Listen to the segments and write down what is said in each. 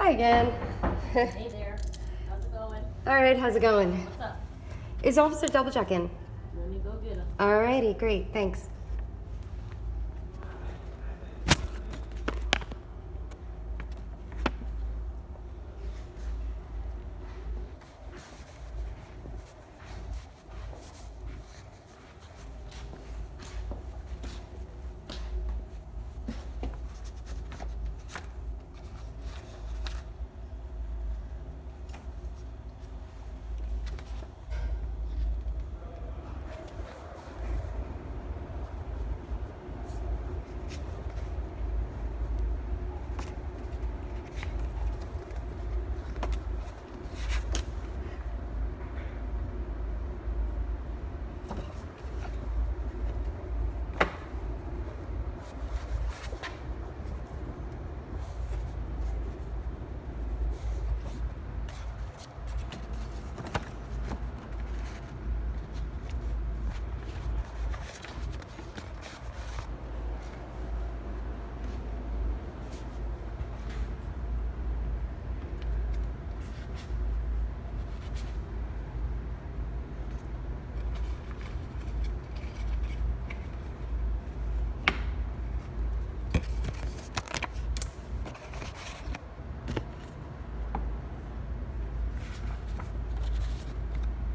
Hi again. Hey there. How's it going? All right, how's it going? What's up? Is Officer Debeljak in? Let me go get him. All righty, great, thanks.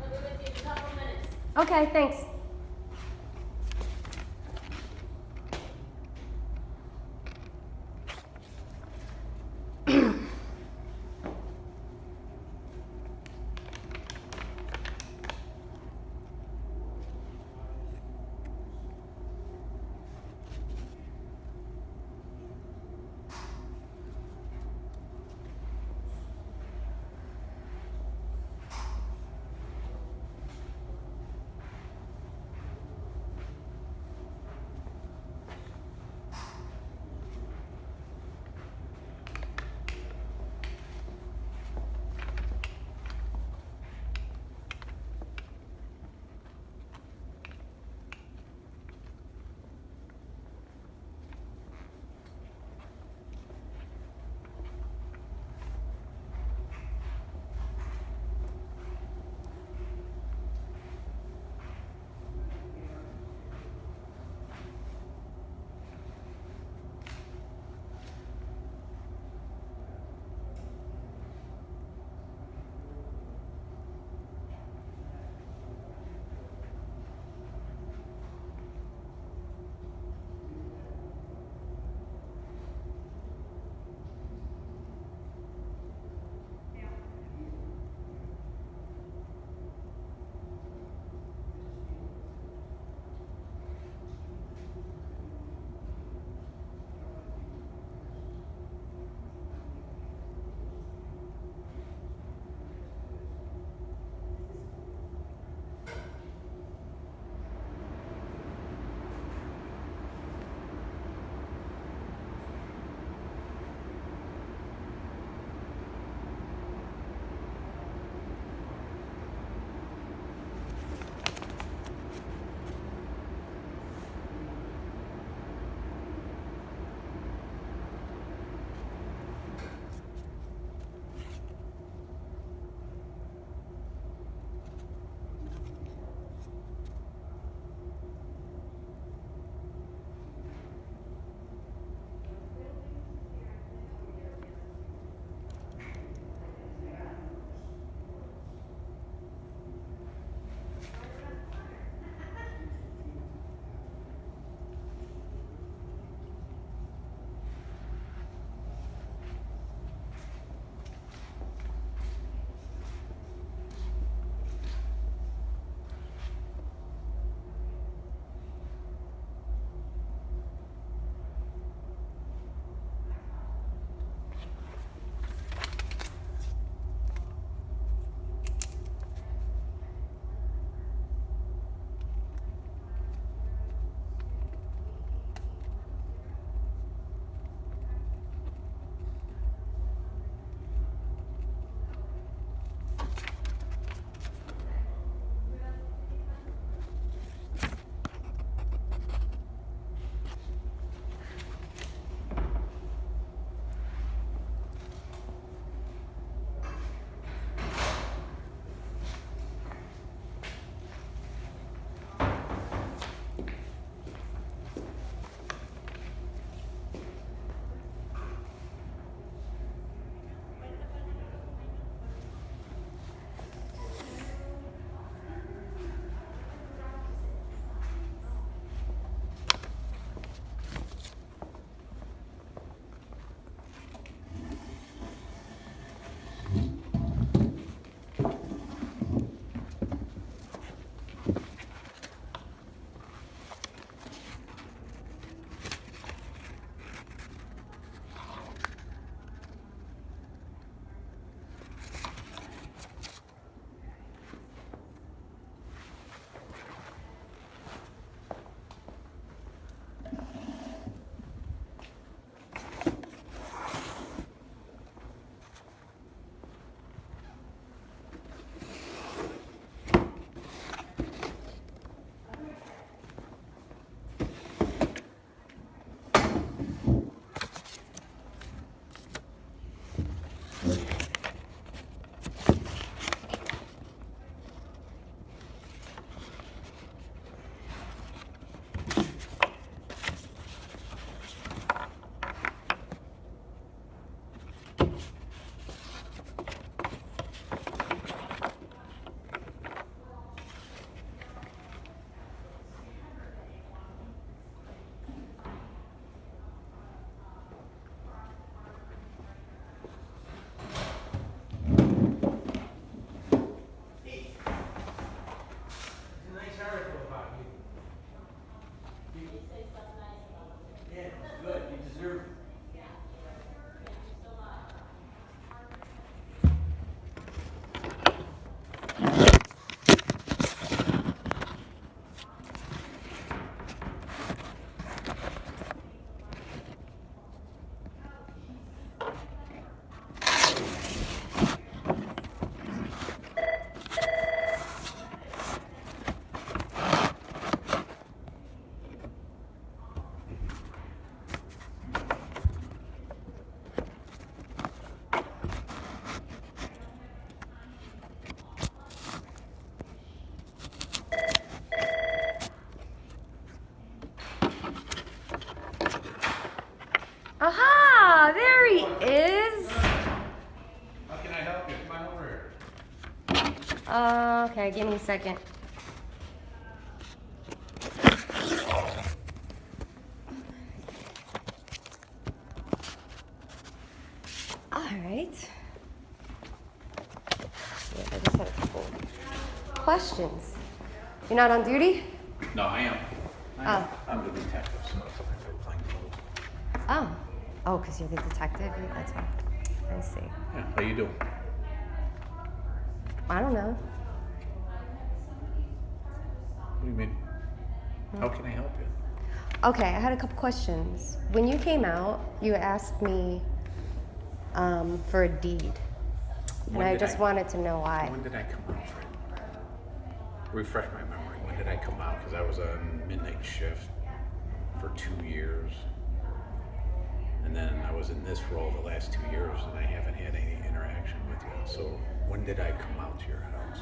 I'll be with you in a couple minutes. Okay, thanks. Okay, give me a second. All right. Yeah, I just had a couple questions. You're not on duty? No, I am. Oh. I'm the detective, so sometimes I'm playing clothes. Oh. Oh, because you're the detective? Yeah, that's why. I see. Yeah, how you doing? I don't know. What do you mean? How can I help you? Okay, I had a couple questions. When you came out, you asked me for a deed. And When I did just wanted to know why. When did I come out, Fred? Refresh my memory. When did I come out? Because I was on midnight shift for 2 years. And then I was in this role the last 2 years, and I haven't had any interaction with you. So when did I come out to your house?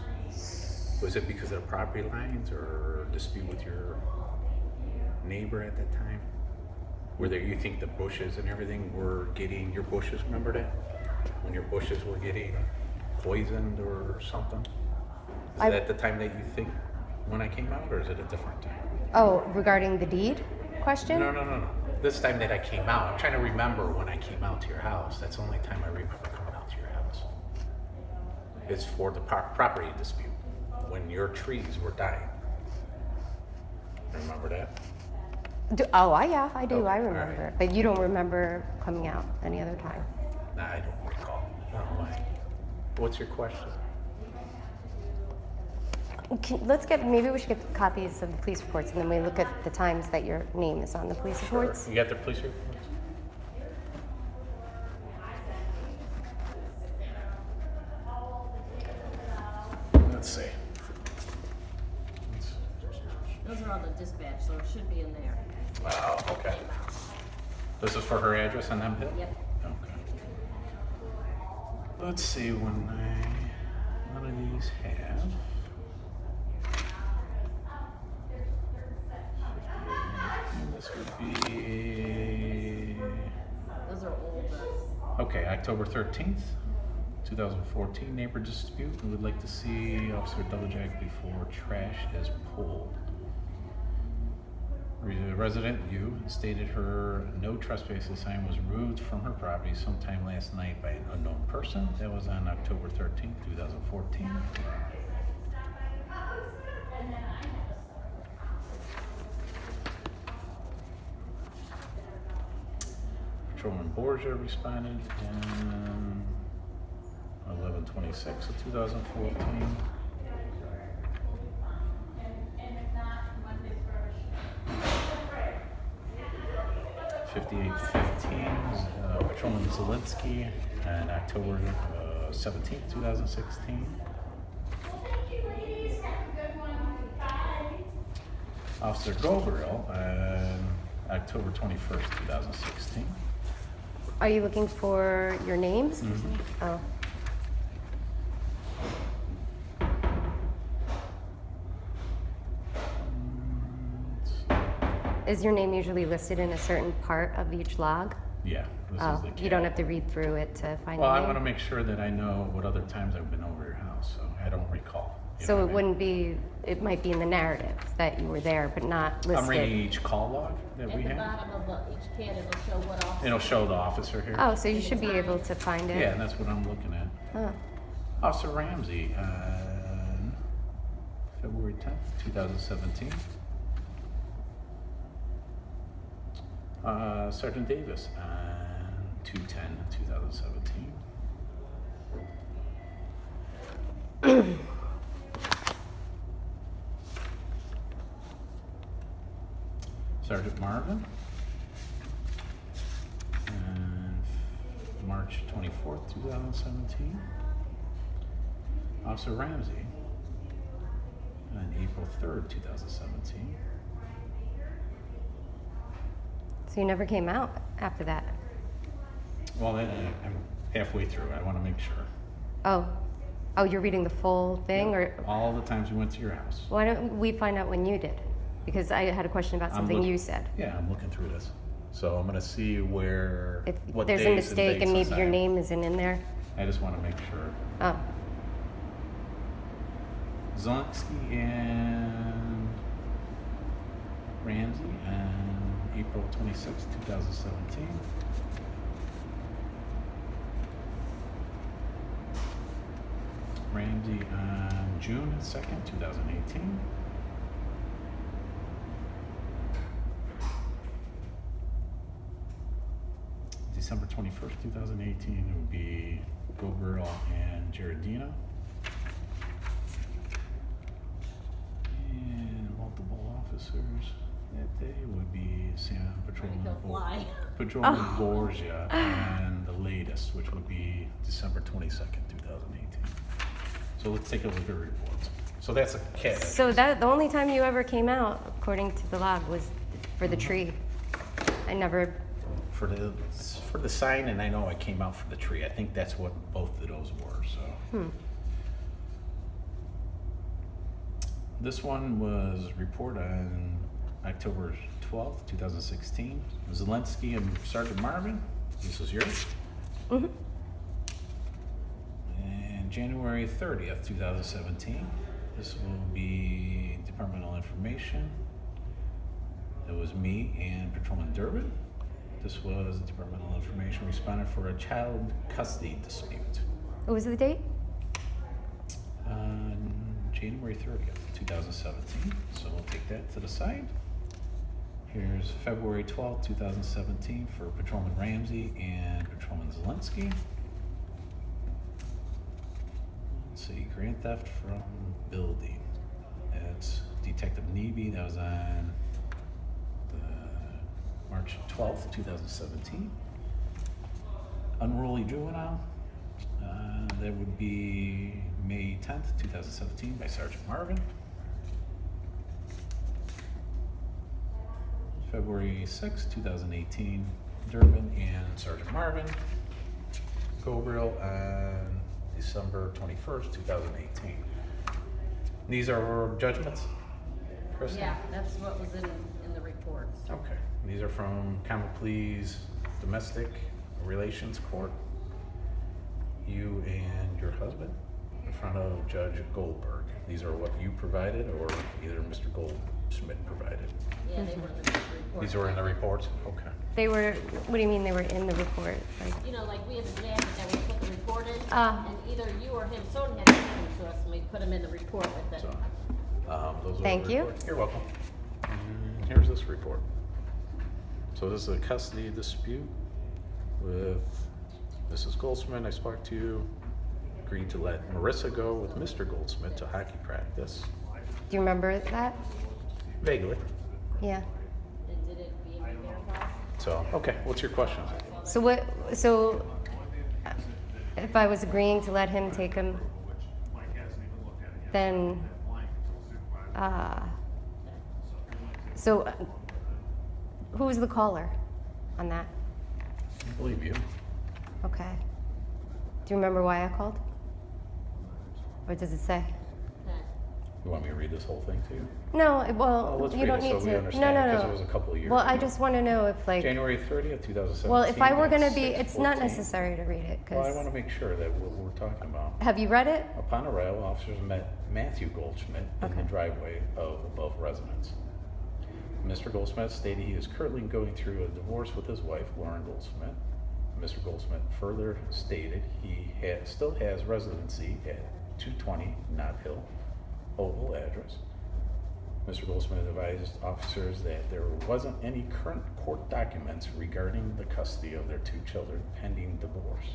Was it because of the property lines or dispute with your neighbor at that time? Were there, you think the bushes and everything were getting, your bushes, remember that? When your bushes were getting poisoned or something? Is that the time that you think when I came out, or is it a different time? Oh, regarding the deed question? No. This time that I came out, I'm trying to remember when I came out to your house. That's the only time I remember coming out to your house. It's for the property dispute, when your trees were dying. Remember that? Yeah, I do. Okay, I all remember. right. But you don't remember coming out any other time. Nah, I don't recall. I don't know why. What's your question? Maybe we should get copies of the police reports and then we look at the times that your name is on the police reports. You got the police reports? Let's see. Those are all the dispatch, so it should be in there. Wow, okay. This is for her address on them Hill? Yep. Okay. Let's see when none of these have. 58. This would be, Those are old. okay, October 13th, 2014, neighbor dispute. We would like to see Officer Debeljak before trash is pulled. Resident you stated her no trespassing sign was removed from her property sometime last night by an unknown person. That was on October 13th, 2014. Patrolman Borgia responded in 11/26 of 2014. Patrolman Zelinsky on October 17th, 2016. Officer Goldrill on October 21st, 2016. Are you looking for your names? Oh. Is your name usually listed in a certain part of each log? Yeah, this Oh, is the you don't have to read through it to find Well, the I name? want to make sure that I know what other times I've been over your house, so I don't recall. You know So what it I mean? wouldn't be, it might be in the narrative that you were there, but not listed. I'm reading each call log that At we the have. bottom of each can, it'll show what officer. It'll show the officer here. Oh, so you should be able to find it. Yeah, and that's what I'm looking at. Oh. Officer Ramsey on February 10th, 2017. Sergeant Davis on 2/10/2017. Sergeant Marvin on March 24th, 2017. Officer Ramsey on April 3rd, 2017. So you never came out after that? Well, then I'm halfway through. I want to make sure. Oh. Oh, you're reading the full thing, or All the times we went to your house. why don't we find out when you did? Because I had a question about something look- you said. Yeah, I'm looking through this. So I'm going to see where, If what there's a days mistake dates and maybe your aside. name isn't in there. I just want to make sure. Oh. Zelensky and Ramsey on April 26, 2017. Ramsey on June 2nd, 2018. December 21st, 2018, it would be Gabriel and Jaredina. And multiple officers that day would be Sam Patrolman He'll fly. Patrolman Borgia, and the latest, which would be December 22nd, 2018. So let's take a look at the reports. So that's a cat. So that the only time you ever came out, according to the log, was for the tree. I never. For the sign, and I know I came out for the tree. I think that's what both of those were. So. This one was reported on October 12th, 2016. Zelensky and Sergeant Marvin. This was yours. Mm-hmm. And January 30th, 2017. This will be Departmental Information. It was me and Patrolman Durbin. This was Departmental Information responded for a child custody dispute. What was the date? January 30th, 2017. So we'll take that to the side. Here's February 12th, 2017 for Patrolman Ramsey and Patrolman Zelensky. Let's see, grand theft from building. That's Detective Neby. That was on March 12th, 2017. Unruly juvenile. That would be May 10th, 2017 by Sergeant Marvin. February 6th, 2018, Durbin and Sergeant Marvin. Gabriel on December 21st, 2018. These are judgments, Kristen? Yeah, that's what was in the reports. Okay. These are from Common Pleas Domestic Relations Court. You and your husband in front of Judge Goldberg. These are what you provided or either Mr. Goldschmidt provided? Yeah, they were in the report. These were in the reports? Okay. They were. What do you mean they were in the report? Like. You know, like we have a jacket that we put the report in, Ah. and either you or him, someone had to give them to us, and we put them in the report with it. So, those are Thank the you. reports. You're welcome. And here's this report. So this is a custody dispute with Mrs. Goldsmith. I spoke to you, agreed to let Marissa go with Mr. Goldsmith to hockey practice. Do you remember that? Vaguely. Yeah. And did it being verified? So, okay, what's your question? So what? So if I was agreeing to let him take him, then. So who was the caller on that? I believe you. Okay. Do you remember why I called? Or does it say? You want me to read this whole thing to you? No, Oh, well, let's you read don't it need so we to. understand No, because no, it was no. a couple of years Well, I ago. just want to know if, like, January 30th, 2017. well, if I were going to at be, it's not 6:14. necessary to read it, Well, I want because, to make sure that what we're talking about. have you read it? Upon arrival, officers met Matthew Goldschmidt in the Okay. driveway of above residence. Mr. Goldsmith stated he is currently going through a divorce with his wife, Lauren Goldsmith. Mr. Goldsmith further stated he still has residency at 220 Knott Hill, Oval address. Mr. Goldsmith advised officers that there wasn't any current court documents regarding the custody of their two children pending divorce.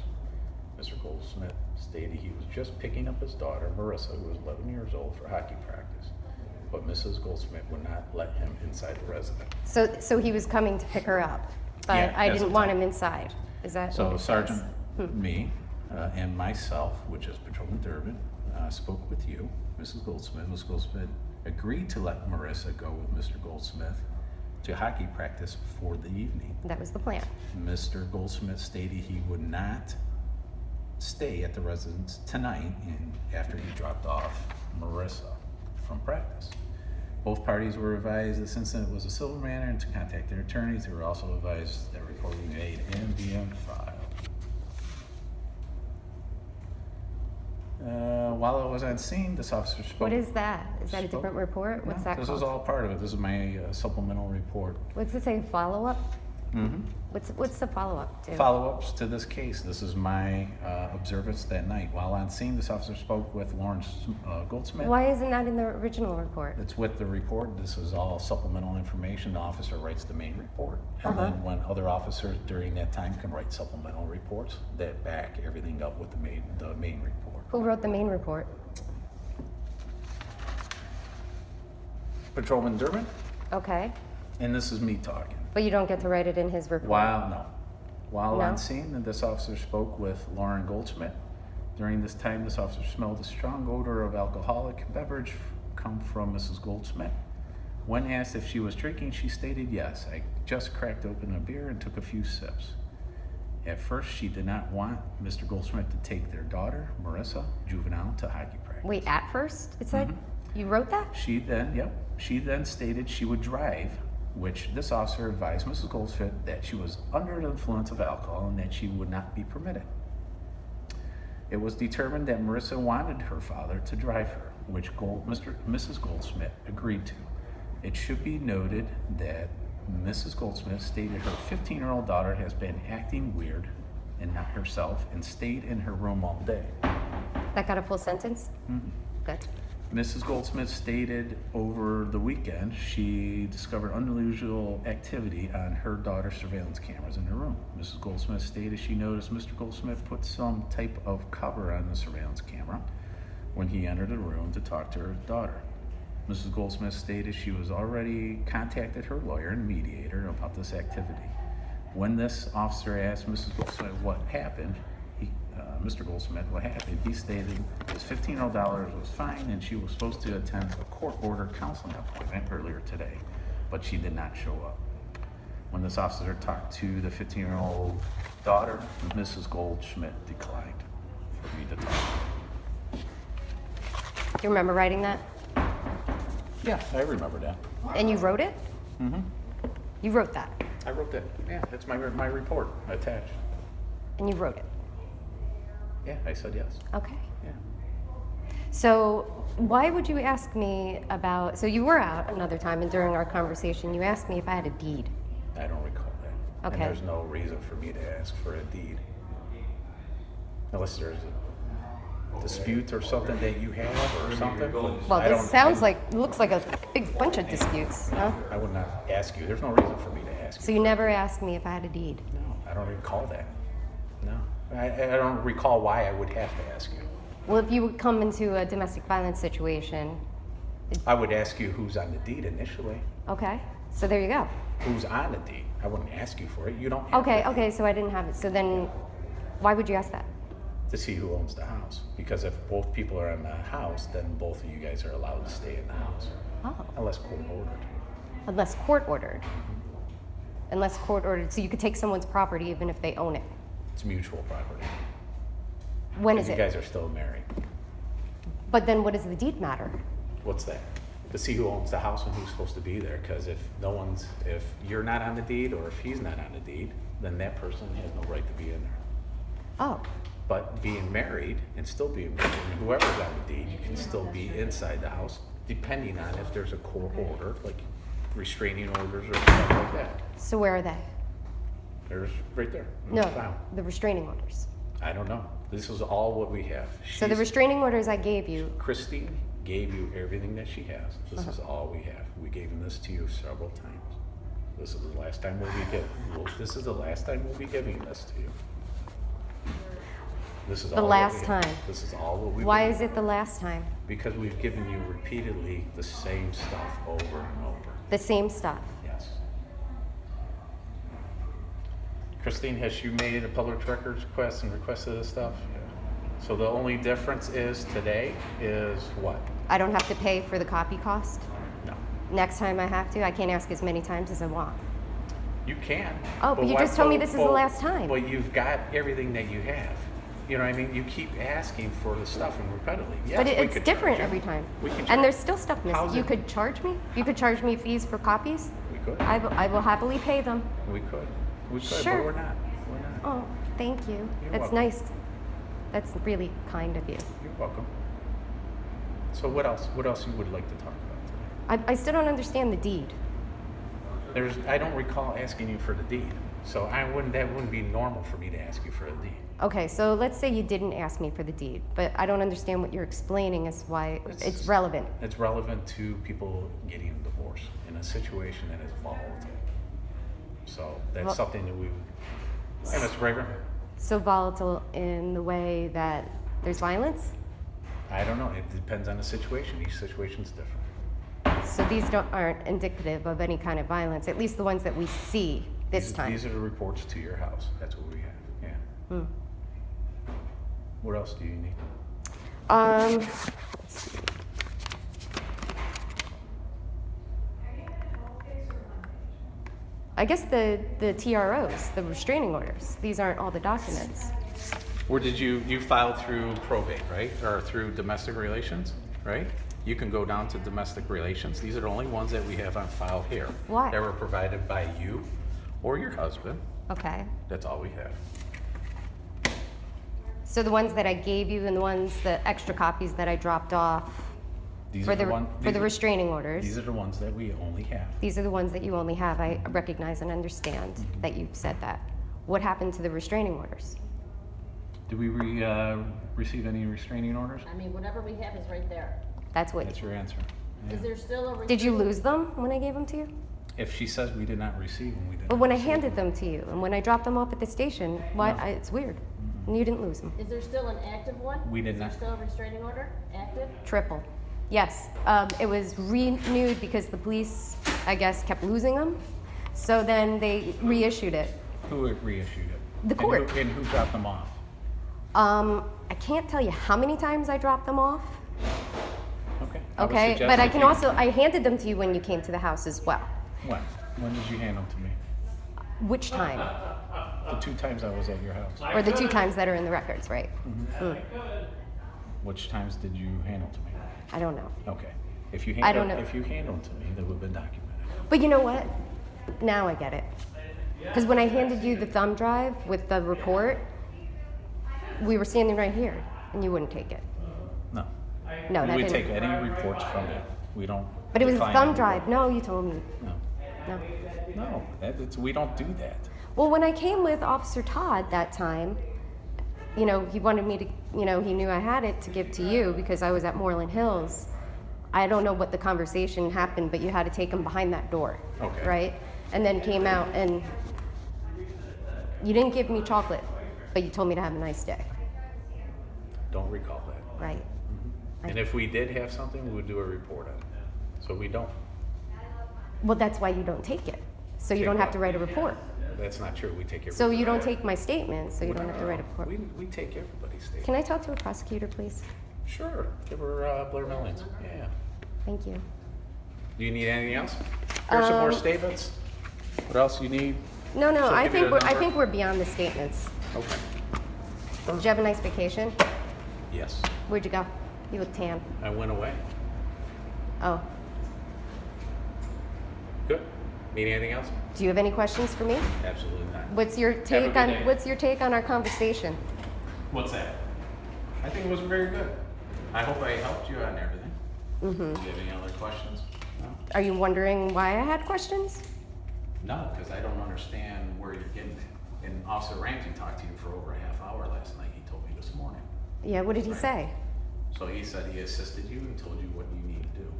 Mr. Goldsmith stated he was just picking up his daughter, Marissa, who was 11 years old, for hockey practice, but Mrs. Goldsmith would not let him inside the residence. So he was coming to pick her up, but Yeah, I as didn't a want time. him inside. Is that? So what it Sergeant, says? me, and myself, which is Patrolman Durbin, spoke with you, Mrs. Goldsmith. Mrs. Goldsmith agreed to let Marissa go with Mr. Goldsmith to hockey practice for the evening. That was the plan. Mr. Goldsmith stated he would not stay at the residence tonight and after he dropped off Marissa from practice. Both parties were advised this incident was a civil matter and to contact their attorneys. They were also advised that a report would be made and be on file. while I was on scene, this officer spoke. What is that? Is that a spoke- different report? What's No, that This called? is all part of it. This is my supplemental report. What's it say? Follow-up? Mm-hmm. What's the follow-up to? Follow-ups to this case. This is my observance that night. While on scene, this officer spoke with Lawrence Goldsmith. Why isn't that in the original report? It's with the report. This is all supplemental information. The officer writes the main report. And then when other officers during that time can write supplemental reports that back everything up with the main report. Who wrote the main report? Patrolman Durbin, Okay. and this is me talking. But you don't get to write it in his report? While No? on scene, this officer spoke with Lauren Goldsmith. During this time, this officer smelled a strong odor of alcoholic beverage come from Mrs. Goldsmith. When asked if she was drinking, she stated yes. I just cracked open a beer and took a few sips. At first, she did not want Mr. Goldsmith to take their daughter, Marissa, juvenile, to hockey practice. Wait, at first it said? You wrote that? She then stated she would drive, which this officer advised Mrs. Goldsmith that she was under the influence of alcohol and that she would not be permitted. It was determined that Marissa wanted her father to drive her, which Mrs. Goldsmith agreed to. It should be noted that Mrs. Goldsmith stated her 15-year-old daughter has been acting weird and not herself and stayed in her room all day. That got a full sentence? Good. Mrs. Goldsmith stated over the weekend she discovered unusual activity on her daughter's surveillance cameras in her room. Mrs. Goldsmith stated she noticed Mr. Goldsmith put some type of cover on the surveillance camera when he entered the room to talk to her daughter. Mrs. Goldsmith stated she was already contacted her lawyer and mediator about this activity. When this officer asked Mrs. Goldsmith what happened, Mr. Goldsmith, what happened, he stated his 15-year-old daughter was fine and she was supposed to attend a court-ordered counseling appointment earlier today, but she did not show up. When this officer talked to the 15-year-old daughter, Mrs. Goldschmidt declined for me to talk. Do you remember writing that? Yeah, I remember that. And you wrote it? Mm-hmm. You wrote that? I wrote that. Yeah, that's my report attached. And you wrote it? Yeah, I said yes. Okay. Yeah. So why would you ask me about, so you were out another time and during our conversation you asked me if I had a deed. I don't recall that. Okay. And there's no reason for me to ask for a deed. Unless there's a dispute or something that you have or something. but Well, I this don't- sounds looks like a big bunch of disputes, huh? I would not ask you. There's no reason for me to ask So you. you never asked me if I had a deed? No, I don't recall that. No. I don't recall why I would have to ask you. Well, if you would come into a domestic violence situation, I would ask you who's on the deed initially. okay, so there you go. Who's on the deed? I wouldn't ask you for it. You don't have the deed. Okay, so I didn't have it. So then why would you ask that? To see who owns the house. Because if both people are in the house, then both of you guys are allowed to stay in the house. Oh, Unless court ordered. unless court ordered. Unless court ordered, so you could take someone's property even if they own it. It's mutual property. When 'Cause is you it? guys are still married. But then what does the deed matter? What's that? To see who owns the house and who's supposed to be there. Because if you're not on the deed or if he's not on the deed, then that person has no right to be in there. Oh, But being married and still being married, and whoever's on the deed, you can still be inside the house, depending on if there's a court order, like restraining orders or stuff like that. so where are they? There's right there. No, Wow. the restraining orders. I don't know. This is all what we have. So the restraining orders I gave you, Christine gave you everything that she has. This is all we have. We gave this to you several times. This is the last time this is the last time we'll be giving this to you. This is The all what last we have. time. This is all what we. why is it the last time? Because we've given you repeatedly the same stuff over and over. The same stuff. Yes. Christine, has you made a public records request and requested this stuff? So the only difference is today is what? I don't have to pay for the copy cost? No. Next time I have to, I can't ask as many times as I want. You can. Oh, but you why- just told me this is the last time. Well, you've got everything that you have. You know what I mean? You keep asking for the stuff and repeatedly. Yes, But we it's could different charge you. every time. We can charge And there's still stuff How's missing. You it- could charge me? You could charge me fees for copies? We could. I will happily pay them. We could. We could, Sure. but we're not. We're not. Oh, thank you. You're That's welcome. nice. That's really kind of you. You're welcome. So what else? What else you would like to talk about today? I still don't understand the deed. I don't recall asking you for the deed. So that wouldn't be normal for me to ask you for a deed. Okay, so let's say you didn't ask me for the deed, but I don't understand what you're explaining as why it's relevant. It's relevant to people getting a divorce in a situation that is volatile. So that's something that we. Hey, Mr. Braver. So volatile in the way that there's violence? I don't know. It depends on the situation. Each situation's different. So these aren't indicative of any kind of violence, at least the ones that we see this time. These are the reports to your house. That's what we have. Yeah. What else do you need? Let's see. I guess the TROs, the restraining orders, these aren't all the documents. Where did you filed through probate, right? Or through domestic relations, right? You can go down to domestic relations. These are the only ones that we have on file here. Why? That were provided by you or your husband. Okay. That's all we have. So the ones that I gave you and the extra copies that I dropped off for the restraining orders. These are the ones that we only have. These are the ones that you only have. I recognize and understand that you've said that. What happened to the restraining orders? Did we receive any restraining orders? I mean, whatever we have is right there. That's what. That's your answer. Yeah. Is there still a? Did you lose them when I gave them to you? If she says we did not receive them, we did. But when I handed them to you and when I dropped them off at the station, it's weird. And you didn't lose them. Is there still an active one? We did not. Is there still a restraining order active? Triple. Yes. It was renewed because the police, I guess, kept losing them. So then they reissued it. Who reissued it? The court. And who dropped them off? I can't tell you how many times I dropped them off. Okay. Okay, but I can I handed them to you when you came to the house as well. When? When did you hand them to me? Which time? The 2 times I was at your house. Or the 2 times that are in the records, right? Which times did you hand them to me? I don't know. Okay. If you I don't know. If you hand them to me, that would have been documented. But you know what? Now I get it. Because when I handed you the thumb drive with the report, we were standing right here, and you wouldn't take it. No. No, that we didn't. take any reports from it. We don't. But it was a decline thumb any drive. report. No, you told me. No. No. No. We don't do that. Well, when I came with Officer Todd that time, he wanted me to, he knew I had it to give to you because I was at Moreland Hills. I don't know what the conversation happened, but you had to take him behind that door. Okay. Right? And then came out and you didn't give me chocolate, but you told me to have a nice day. Don't recall that. Right. And if we did have something, we would do a report on it. So we don't. Well, that's why you don't take it. So you don't have to write a report. That's not true. We take everything. So you don't take my statement, so you don't have to write a report. We take everybody's statement. Can I talk to a prosecutor, please? Sure. Give her Blair Millions. Yeah. Thank you. Do you need anything else? Here's some more statements. What else you need? No, She'll I give you think the I number. think we're beyond the statements. Okay. Did you have a nice vacation? Yes. Where'd you go? You look tan. I went away. Oh. Good. Need anything else? Do you have any questions for me? Absolutely not. What's your good take day. What's your take on our conversation? What's that? I think it was very good. I hope I helped you on everything. Do you have any other questions? No? Are you wondering why I had questions? No, because I don't understand where you're getting it. And Officer Ramsey talked to you for over a half hour last night. He told me this morning. Yeah, what did he say? So he said he assisted you and told you what you need to do.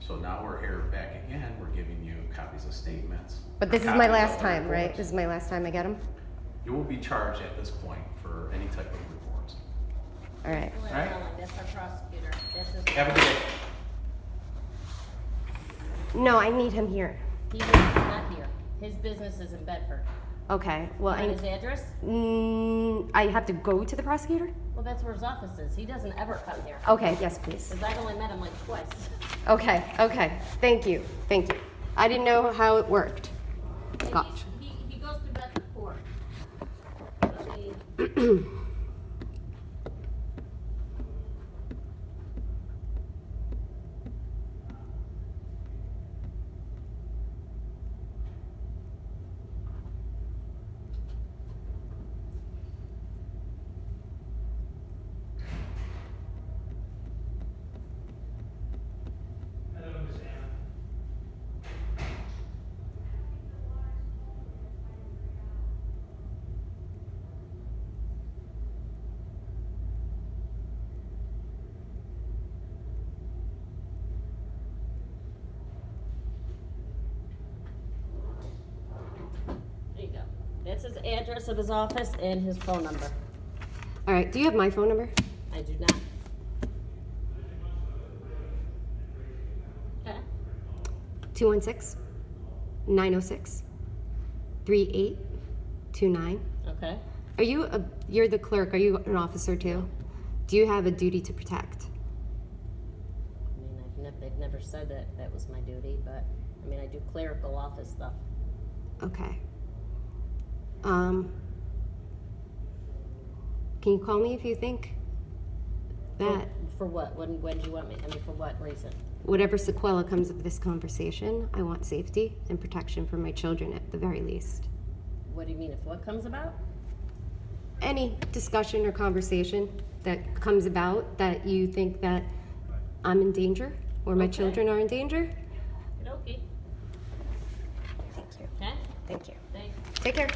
So now we're here back again. We're giving you copies of statements. But this is copies my of last the time, right? reports. This is my last time I get them? You will be charged at this point for any type of reports. All right. Blair Right. Milling, that's our prosecutor. That's his. Have a good day. No, I need him here. He is not here. His business is in Bedford. Okay. Well, And his address? I have to go to the prosecutor? Well, that's where his office is. He doesn't ever come here. Okay, yes, please. Because I've only met him like twice. Okay. Thank you. I didn't know how it worked. And Gosh. He goes to Bedford Court. Let me- It's his address of his office and his phone number. All right, do you have my phone number? I do not. Okay. 216-906-3829. Okay. You're the clerk, are you an officer too? Do you have a duty to protect? I mean, they've never said that that was my duty, but, I mean, I do clerical office stuff. Okay. Can you call me if you think that For what? When do you want me? I mean, for what reason? whatever sequela comes of this conversation, I want safety and protection for my children at the very least. What do you mean, if what comes about? Any discussion or conversation that comes about that you think that I'm in danger or my Okay. children are in danger? Okay. Thank you. Okay? Thank you. Thanks. Take care.